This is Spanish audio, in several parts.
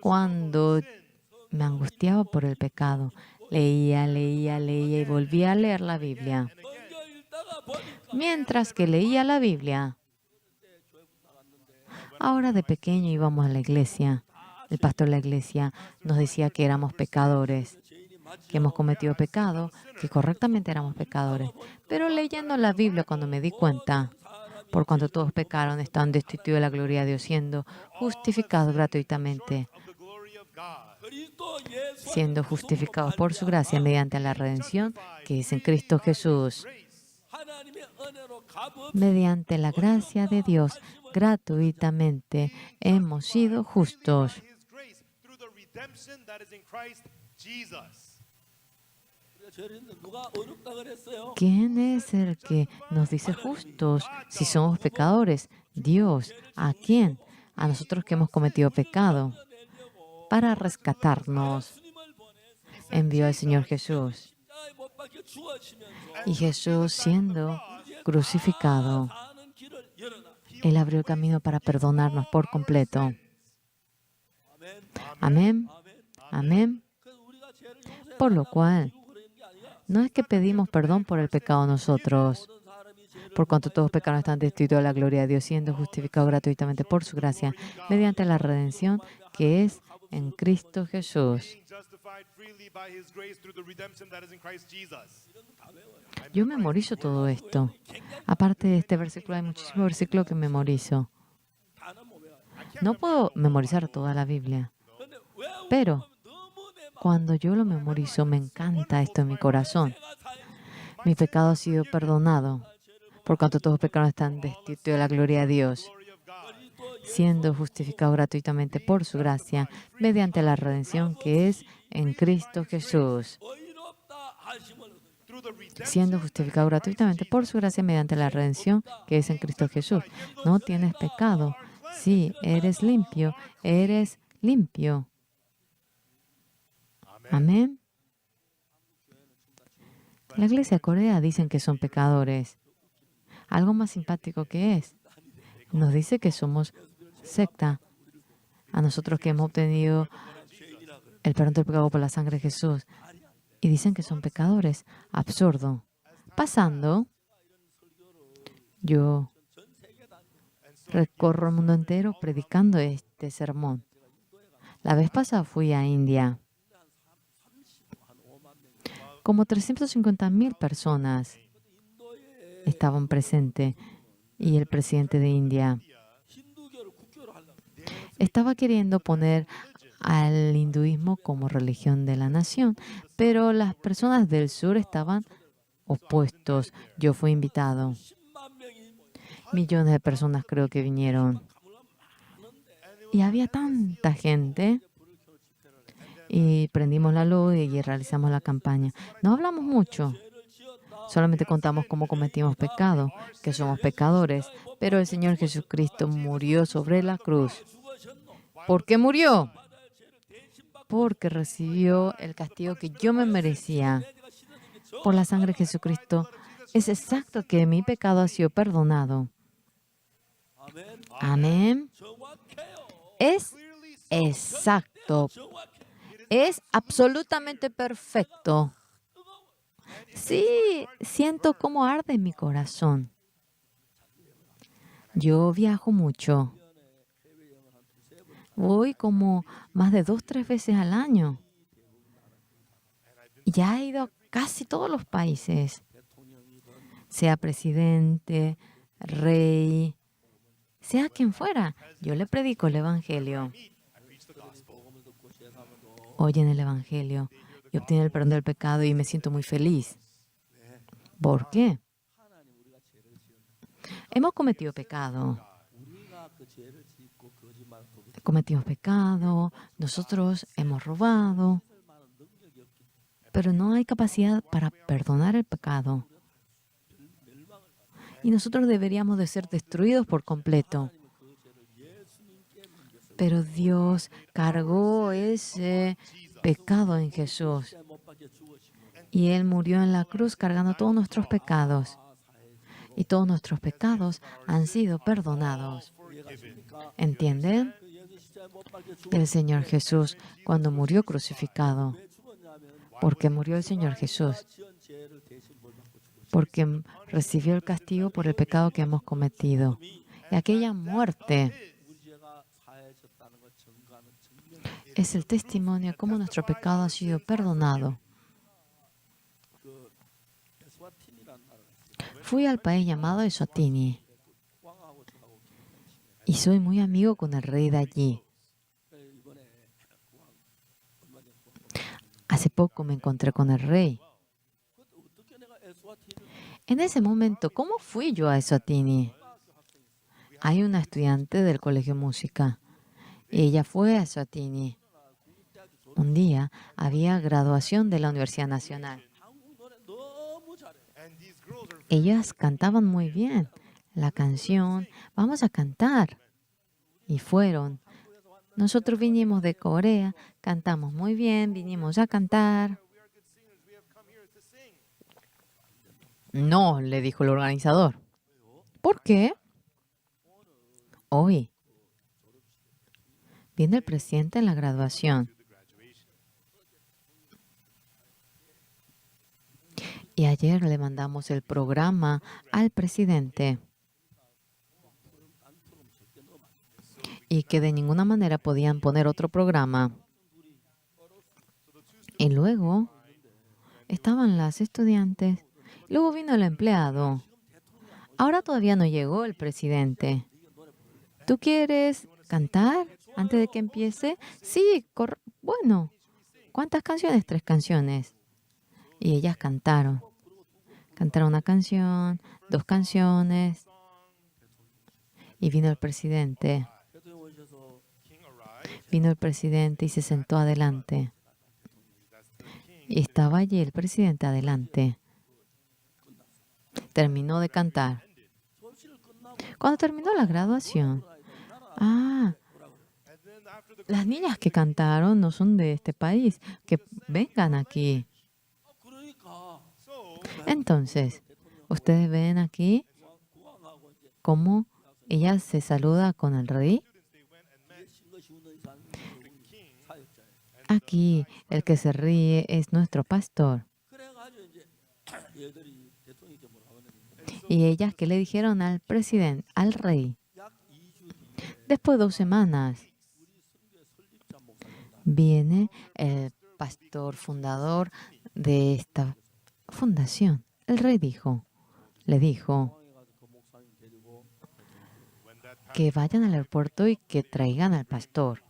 Cuando me angustiaba por el pecado, leía y volvía a leer la Biblia. Mientras que leía la Biblia, ahora de pequeño íbamos a la iglesia. El pastor de la iglesia nos decía que éramos pecadores, que hemos cometido pecado, que correctamente éramos pecadores. Pero leyendo la Biblia, cuando me di cuenta, por cuanto todos pecaron, están destituidos de la gloria de Dios, siendo justificados gratuitamente, siendo justificados por su gracia mediante la redención que es en Cristo Jesús. Mediante la gracia de Dios, gratuitamente hemos sido justos. ¿Quién es el que nos dice justos si somos pecadores? Dios. ¿A quién? A nosotros que hemos cometido pecado. Para rescatarnos, envió al Señor Jesús. Y Jesús, siendo crucificado, Él abrió el camino para perdonarnos por completo. Amén. Amén. Por lo cual, no es que pedimos perdón por el pecado nosotros, por cuanto todos pecaron están destituidos de la gloria de Dios, siendo justificados gratuitamente por su gracia, mediante la redención que es en Cristo Jesús. Yo memorizo todo esto. Aparte de este versículo, hay muchísimos versículos que memorizo. No puedo memorizar toda la Biblia, pero cuando yo lo memorizo, me encanta esto en mi corazón. Mi pecado ha sido perdonado, por cuanto todos los pecados están destituidos de la gloria de Dios, siendo justificados gratuitamente por su gracia, mediante la redención que es en Cristo Jesús. Siendo justificado gratuitamente por su gracia mediante la redención que es en Cristo Jesús. No tienes pecado. Sí, eres limpio. Eres limpio. Amén. La iglesia de Corea dicen que son pecadores. Algo más simpático que es. Nos dice que somos secta. A nosotros que hemos obtenido el perdón del pecado por la sangre de Jesús. Y dicen que son pecadores. Absurdo. Pasando, yo recorro el mundo entero predicando este sermón. La vez pasada fui a India. Como 350,000 personas estaban presentes y el presidente de India estaba queriendo poner al hinduismo como religión de la nación, pero las personas del sur estaban opuestos. Yo fui invitado. Millones de personas creo que vinieron. Y había tanta gente. Y prendimos la luz y realizamos la campaña. No hablamos mucho. Solamente contamos cómo cometimos pecado, que somos pecadores. Pero el Señor Jesucristo murió sobre la cruz. ¿Por qué murió? Porque recibió el castigo que yo me merecía. Por la sangre de Jesucristo es exacto que mi pecado ha sido perdonado. Amén. Es exacto. Es absolutamente perfecto. Sí, siento cómo arde mi corazón. Yo viajo mucho. Voy como más de 2, 3 veces al año. Ya he ido a casi todos los países. Sea presidente, rey, sea quien fuera. Yo le predico el Evangelio. Oyen el Evangelio y obtienen el perdón del pecado y me siento muy feliz. ¿Por qué? Hemos cometido pecado. Cometimos pecado, nosotros hemos robado, pero no hay capacidad para perdonar el pecado. Y nosotros deberíamos de ser destruidos por completo. Pero Dios cargó ese pecado en Jesús. Y Él murió en la cruz cargando todos nuestros pecados. Y todos nuestros pecados han sido perdonados. ¿Entienden? El Señor Jesús, cuando murió crucificado, ¿por qué murió el Señor Jesús? Porque recibió el castigo por el pecado que hemos cometido. Y aquella muerte es el testimonio de cómo nuestro pecado ha sido perdonado. Fui al país llamado Eswatini y soy muy amigo con el rey de allí. Hace poco me encontré con el rey. En ese momento, ¿cómo fui yo a Eswatini? Hay una estudiante del colegio música y ella fue a Eswatini. Un día había graduación de la Universidad Nacional. Ellas cantaban muy bien la canción, vamos a cantar. Y fueron. Nosotros vinimos de Corea, cantamos muy bien, vinimos a cantar. No, le dijo el organizador. ¿Por qué? Hoy viene el presidente en la graduación. Y ayer le mandamos el programa al presidente. Y que de ninguna manera podían poner otro programa. Y luego estaban las estudiantes. Luego vino el empleado. Ahora todavía no llegó el presidente. ¿Tú quieres cantar antes de que empiece? Sí, bueno. ¿Cuántas canciones? 3 canciones. Y ellas cantaron. Cantaron una canción, 2 canciones. Y vino el presidente. Vino el presidente y se sentó adelante. Y estaba allí el presidente adelante. Terminó de cantar. Cuando terminó la graduación, las niñas que cantaron no son de este país, que vengan aquí. Entonces, ustedes ven aquí cómo ella se saluda con el rey. Aquí el que se ríe es nuestro pastor. Y ellas que le dijeron al presidente, al rey, después de 2 semanas, viene el pastor fundador de esta fundación. El rey le dijo que vayan al aeropuerto y que traigan al pastor.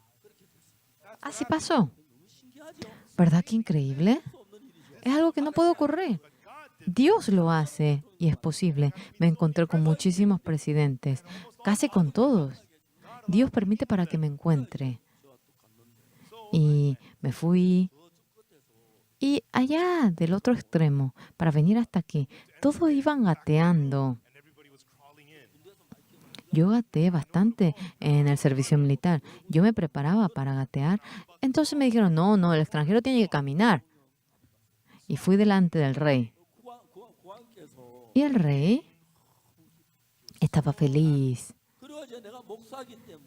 Así pasó. ¿Verdad que increíble? Es algo que no puede ocurrir. Dios lo hace y es posible. Me encontré con muchísimos presidentes, casi con todos. Dios permite para que me encuentre. Y me fui. Y allá del otro extremo, para venir hasta aquí, todos iban gateando. Yo gateé bastante en el servicio militar. Yo me preparaba para gatear. Entonces me dijeron, no, el extranjero tiene que caminar. Y fui delante del rey. Y el rey estaba feliz.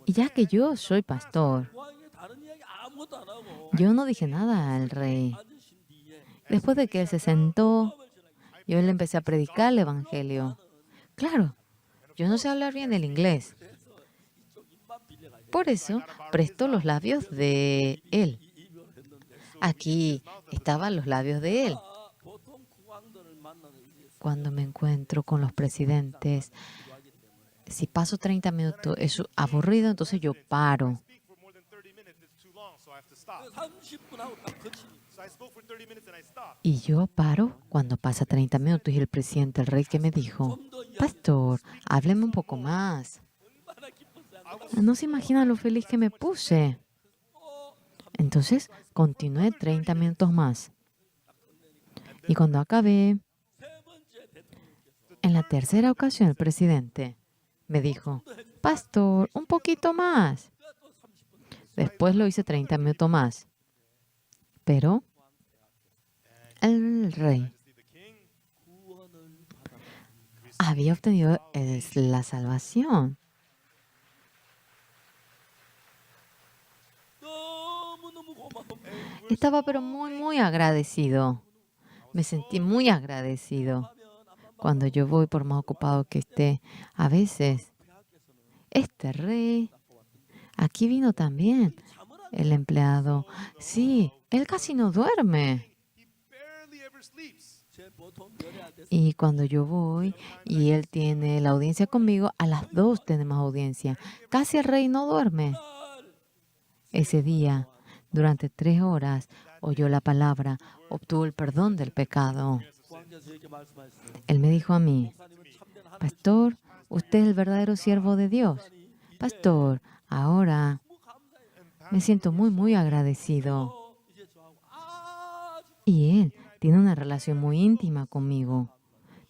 Y ya que yo soy pastor, yo no dije nada al rey. Después de que él se sentó, yo le empecé a predicar el evangelio. Claro, yo no sé hablar bien el inglés. Por eso prestó los labios de él. Aquí estaban los labios de él. Cuando me encuentro con los presidentes, si paso 30 minutos es aburrido, entonces yo paro. Y yo paro cuando pasa 30 minutos y el presidente, el rey, que me dijo, pastor, hábleme un poco más. No se imagina lo feliz que me puse. Entonces continué 30 minutos más. Y cuando acabé, en la tercera ocasión el presidente me dijo, pastor, un poquito más. Después lo hice 30 minutos más. Pero el rey había obtenido la salvación. Estaba pero muy agradecido. Me sentí muy agradecido. Cuando yo voy, por más ocupado que esté, a veces, este rey, aquí vino también el empleado. Sí, él casi no duerme. Y cuando yo voy y él tiene la audiencia conmigo, a las 2 tenemos audiencia. Casi el rey no duerme. Ese día, durante 3 horas, oyó la palabra, obtuvo el perdón del pecado. Él me dijo a mí, pastor, usted es el verdadero siervo de Dios. Pastor, ahora me siento muy agradecido. Y él tiene una relación muy íntima conmigo.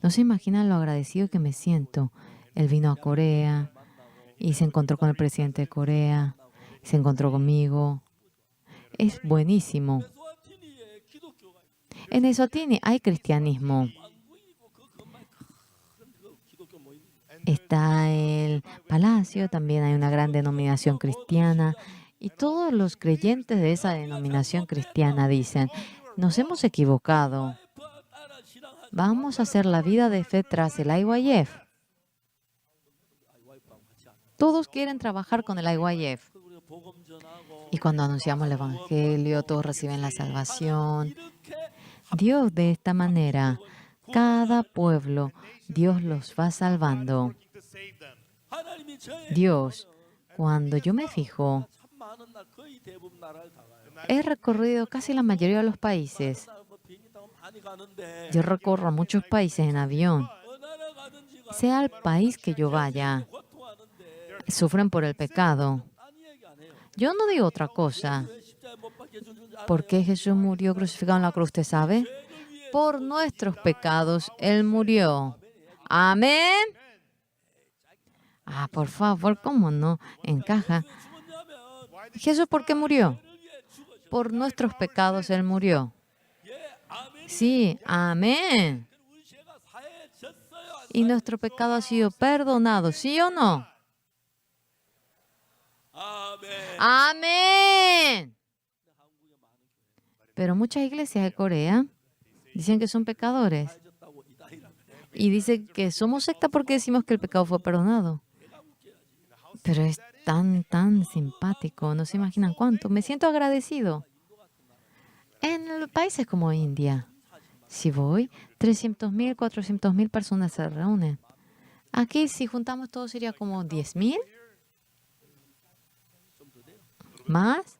No se imaginan lo agradecido que me siento. Él vino a Corea y se encontró con el presidente de Corea, y se encontró conmigo. Es buenísimo. En Eswatini hay cristianismo. Está el palacio, también hay una gran denominación cristiana. Y todos los creyentes de esa denominación cristiana dicen, nos hemos equivocado. Vamos a hacer la vida de fe tras el IYF. Todos quieren trabajar con el IYF. Y cuando anunciamos el Evangelio, todos reciben la salvación. Dios de esta manera, cada pueblo, Dios los va salvando. Dios, cuando yo me fijo, he recorrido casi la mayoría de los países. Yo recorro muchos países en avión. Sea el país que yo vaya, sufren por el pecado. Yo no digo otra cosa. ¿Por qué Jesús murió crucificado en la cruz? ¿Usted sabe? Por nuestros pecados Él murió. Amén. Por favor, ¿cómo no encaja? Jesús, ¿por qué murió? Por nuestros pecados Él murió. Sí, amén. Y nuestro pecado ha sido perdonado, ¿sí o no? Amén. Pero muchas iglesias de Corea dicen que son pecadores. Y dicen que somos secta porque decimos que el pecado fue perdonado. Pero es tan simpático. No se imaginan cuánto. Me siento agradecido. En países como India, si voy, 300.000, 400.000 personas se reúnen. Aquí, si juntamos todo, sería como 10.000. ¿Más?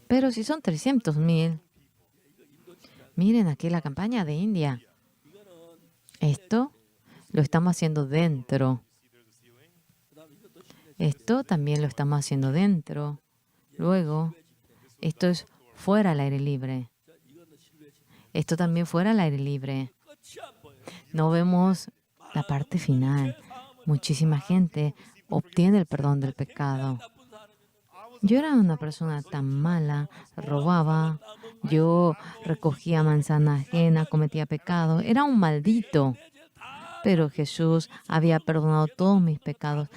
Pero si son 300.000. Miren aquí la campaña de India. Esto lo estamos haciendo dentro. Esto también lo estamos haciendo dentro. Luego, esto es fuera al aire libre. Esto también fuera al aire libre. No vemos la parte final. Muchísima gente obtiene el perdón del pecado. Yo era una persona tan mala, robaba, yo recogía manzana ajena, cometía pecado, era un maldito. Pero Jesús había perdonado todos mis pecados.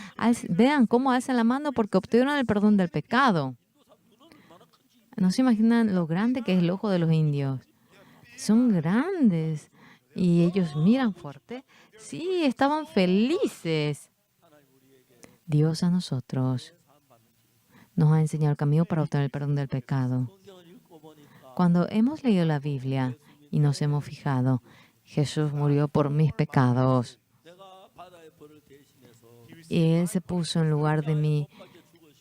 Vean cómo hacen la mano porque obtuvieron el perdón del pecado. No se imaginan lo grande que es el ojo de los indios. Son grandes y ellos miran fuerte. Sí, estaban felices. Dios a nosotros nos ha enseñado el camino para obtener el perdón del pecado. Cuando hemos leído la Biblia y nos hemos fijado, Jesús murió por mis pecados. Y Él se puso en lugar de mí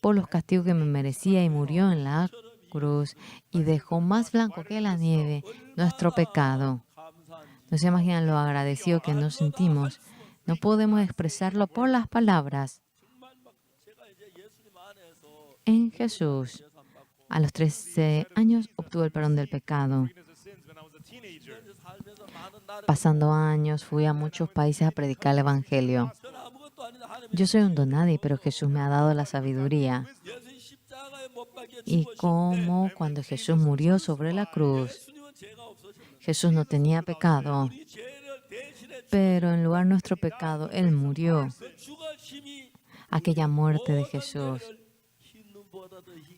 por los castigos que me merecía y murió en la cruz y dejó más blanco que la nieve nuestro pecado. No se imaginan lo agradecido que nos sentimos. No podemos expresarlo por las palabras. En Jesús, a los 13 años, obtuve el perdón del pecado. Pasando años, fui a muchos países a predicar el Evangelio. Yo soy un don nadie, pero Jesús me ha dado la sabiduría. Y como cuando Jesús murió sobre la cruz, Jesús no tenía pecado, pero en lugar de nuestro pecado, Él murió. Aquella muerte de Jesús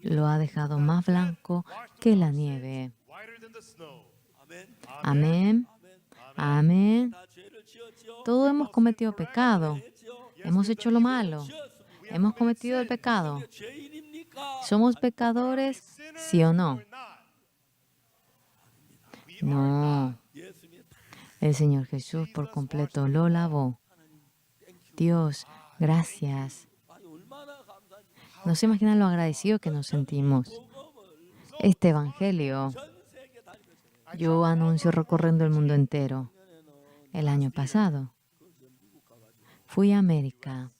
lo ha dejado más blanco que la nieve. Amén. Amén. Todos hemos cometido pecado. Hemos hecho lo malo. Hemos cometido el pecado. ¿Somos pecadores? ¿Sí o no? No. El Señor Jesús por completo lo lavó. Dios, gracias. No se imaginan lo agradecido que nos sentimos. Este Evangelio, yo anuncio recorriendo el mundo entero. El año pasado fui a América.